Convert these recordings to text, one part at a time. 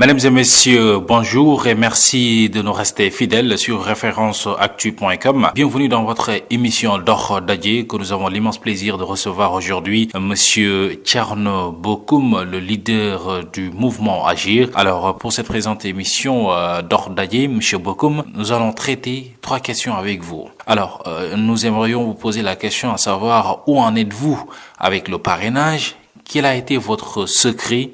Mesdames et messieurs, bonjour et merci de nous rester fidèles sur référenceactu.com. Bienvenue dans votre émission Dox Daje que nous avons l'immense plaisir de recevoir aujourd'hui Monsieur Thierno Bocoum, le leader du mouvement Agir. Alors pour cette présente émission Dox Daje, Monsieur Bocoum, nous allons traiter 3 questions avec vous. Alors nous aimerions vous poser la question à savoir où en êtes-vous avec le parrainage, quel a été votre secret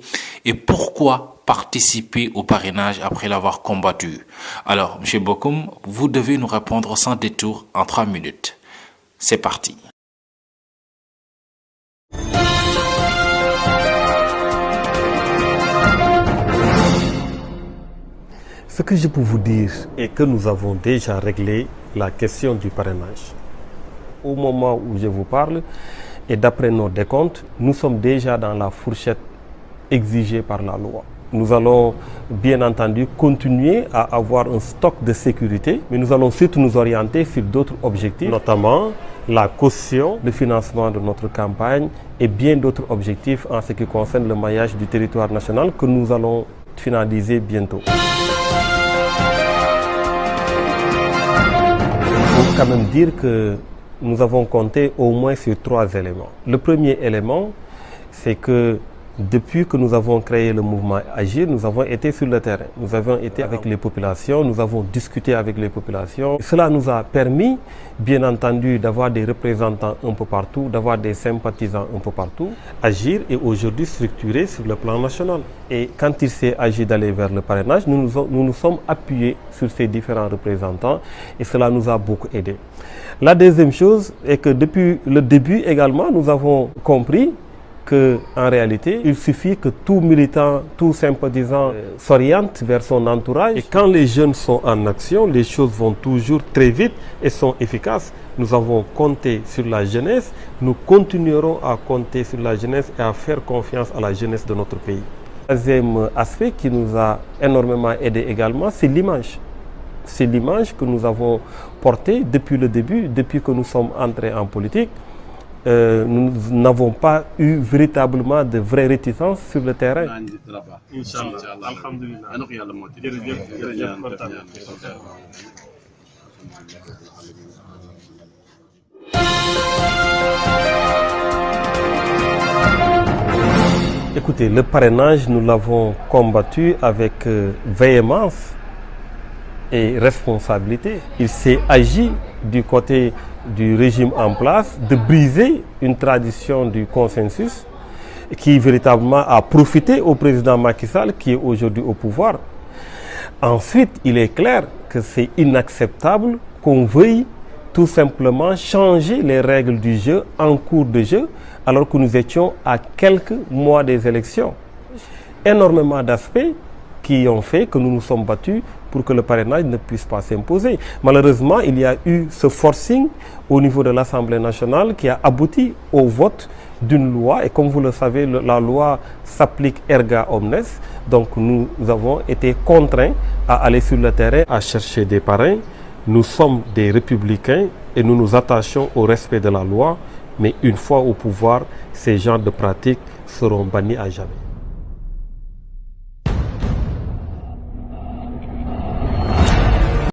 et pourquoi participer au parrainage après l'avoir combattu. Alors, M. Bocoum, vous devez nous répondre sans détour en 3 minutes. C'est parti. Ce que je peux vous dire est que nous avons déjà réglé la question du parrainage. Au moment où je vous parle, et d'après nos décomptes, nous sommes déjà dans la fourchette exigée par la loi. Nous allons bien entendu continuer à avoir un stock de sécurité, mais nous allons surtout nous orienter sur d'autres objectifs, notamment la caution, le financement de notre campagne et bien d'autres objectifs en ce qui concerne le maillage du territoire national que nous allons finaliser bientôt. Il faut quand même dire que nous avons compté au moins sur 3 éléments. Le premier élément, c'est que depuis que nous avons créé le mouvement Agir, nous avons été sur le terrain. Nous avons été avec les populations, nous avons discuté avec les populations. Cela nous a permis, bien entendu, d'avoir des représentants un peu partout, d'avoir des sympathisants un peu partout. Agir est aujourd'hui structuré sur le plan national. Et quand il s'est agi d'aller vers le parrainage, nous nous sommes appuyés sur ces différents représentants et cela nous a beaucoup aidé. La deuxième chose est que depuis le début également, nous avons compris qu'en réalité, il suffit que tout militant, tout sympathisant s'oriente vers son entourage. Et quand les jeunes sont en action, les choses vont toujours très vite et sont efficaces. Nous avons compté sur la jeunesse, nous continuerons à compter sur la jeunesse et à faire confiance à la jeunesse de notre pays. Le troisième aspect qui nous a énormément aidé également, c'est l'image. C'est l'image que nous avons portée depuis le début, depuis que nous sommes entrés en politique. Nous n'avons pas eu véritablement de vraies réticences sur le terrain. Écoutez, le parrainage, nous l'avons combattu avec véhémence et responsabilité. Il s'est agi du côté du régime en place de briser une tradition du consensus qui véritablement a profité au président Macky Sall qui est aujourd'hui au pouvoir. Ensuite, il est clair que c'est inacceptable qu'on veuille tout simplement changer les règles du jeu en cours de jeu alors que nous étions à quelques mois des élections. Énormément d'aspects qui ont fait que nous nous sommes battus pour que le parrainage ne puisse pas s'imposer. Malheureusement, il y a eu ce forcing au niveau de l'Assemblée nationale qui a abouti au vote d'une loi. Et comme vous le savez, la loi s'applique erga omnes. Donc nous avons été contraints à aller sur le terrain, à chercher des parrains. Nous sommes des républicains et nous nous attachons au respect de la loi. Mais une fois au pouvoir, ces genres de pratiques seront bannis à jamais.